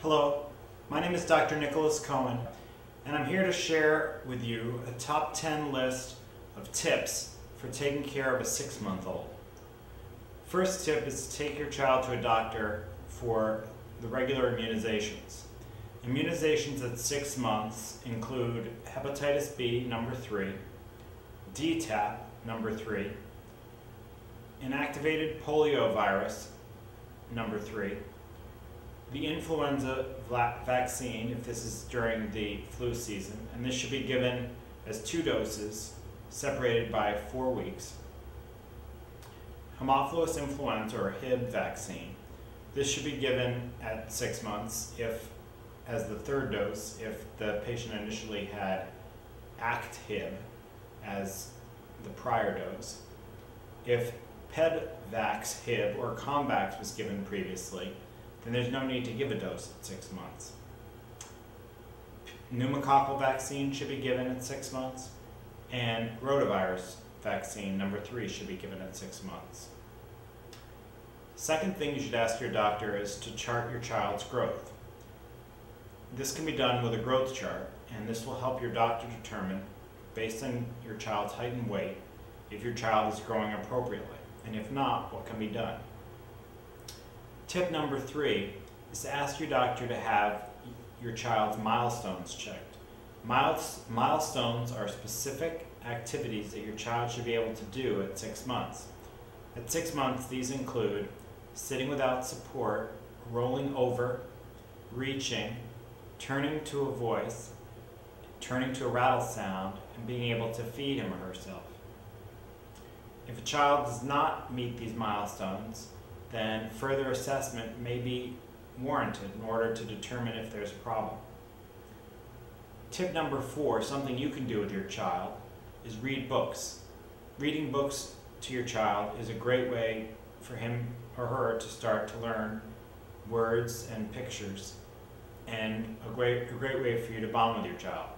Hello, my name is Dr. Nicholas Cohen, and I'm here to share with you a top 10 list of tips for taking care of a 6-month-old. First tip is to take your child to a doctor for the regular immunizations. Immunizations at 6 months include hepatitis B, number 3, DTaP, number 3, inactivated poliovirus, number 3, the influenza vaccine, if this is during the flu season, and this should be given as 2 doses separated by 4 weeks. Haemophilus influenza or Hib vaccine. This should be given at 6 months as the 3rd dose if the patient initially had Act-Hib as the prior dose. If PEDVax Hib or Comvax was given previously, then there's no need to give a dose at 6 months. Pneumococcal vaccine should be given at 6 months, and rotavirus vaccine, number 3, should be given at 6 months. Second thing you should ask your doctor is to chart your child's growth. This can be done with a growth chart, and this will help your doctor determine, based on your child's height and weight, if your child is growing appropriately, and if not, what can be done. Tip number 3 is to ask your doctor to have your child's milestones checked. Milestones are specific activities that your child should be able to do at 6 months. At 6 months, these include sitting without support, rolling over, reaching, turning to a voice, turning to a rattle sound, and being able to feed him or herself. If a child does not meet these milestones, then further assessment may be warranted in order to determine if there's a problem. Tip number 4, something you can do with your child, is read books. Reading books to your child is a great way for him or her to start to learn words and pictures, and a great way for you to bond with your child.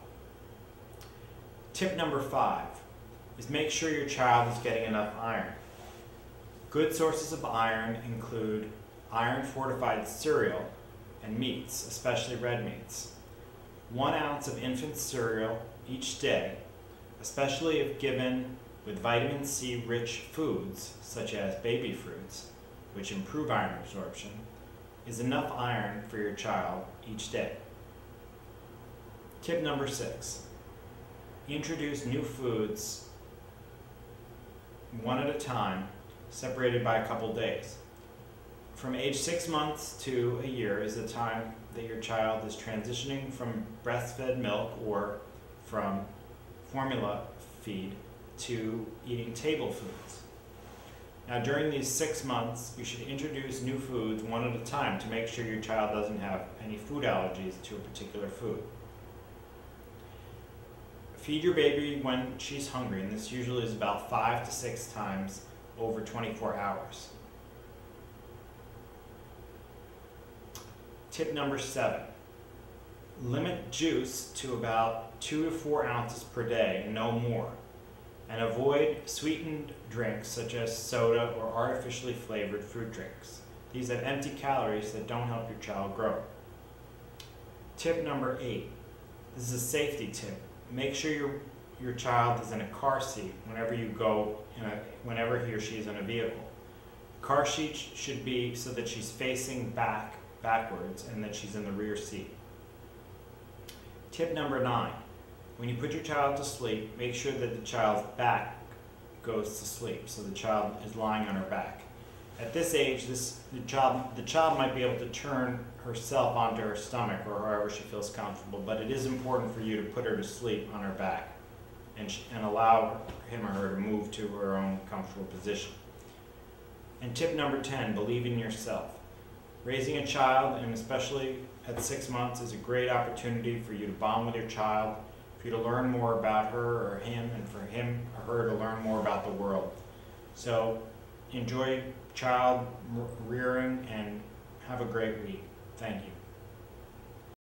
Tip number 5 is make sure your child is getting enough iron. Good sources of iron include iron-fortified cereal and meats, especially red meats. 1 ounce of infant cereal each day, especially if given with vitamin C rich foods such as baby fruits, which improve iron absorption, is enough iron for your child each day. Tip number 6, introduce new foods one at a time, separated by a couple days. From age 6 months to a year is the time that your child is transitioning from breastfed milk or from formula feed to eating table foods. Now during these 6 months, you should introduce new foods one at a time to make sure your child doesn't have any food allergies to a particular food. Feed your baby when she's hungry, and this usually is about 5 to 6 times over 24 hours. Tip number 7, limit juice to about 2 to 4 ounces per day, no more, and avoid sweetened drinks such as soda or artificially flavored fruit drinks. These have empty calories that don't help your child grow. Tip number 8, this is a safety tip. Make sure your child is in a car seat whenever you go, whenever he or she is in a vehicle. Car seat should be so that she's facing backwards and that she's in the rear seat. Tip number 9, when you put your child to sleep, make sure that the child's back goes to sleep, so the child is lying on her back. At this age, the child might be able to turn herself onto her stomach or however she feels comfortable, but it is important for you to put her to sleep on her back and allow him or her to move to her own comfortable position. And tip number 10, believe in yourself. Raising a child, and especially at 6 months, is a great opportunity for you to bond with your child, for you to learn more about her or him, and for him or her to learn more about the world. So enjoy child rearing and have a great week. Thank you.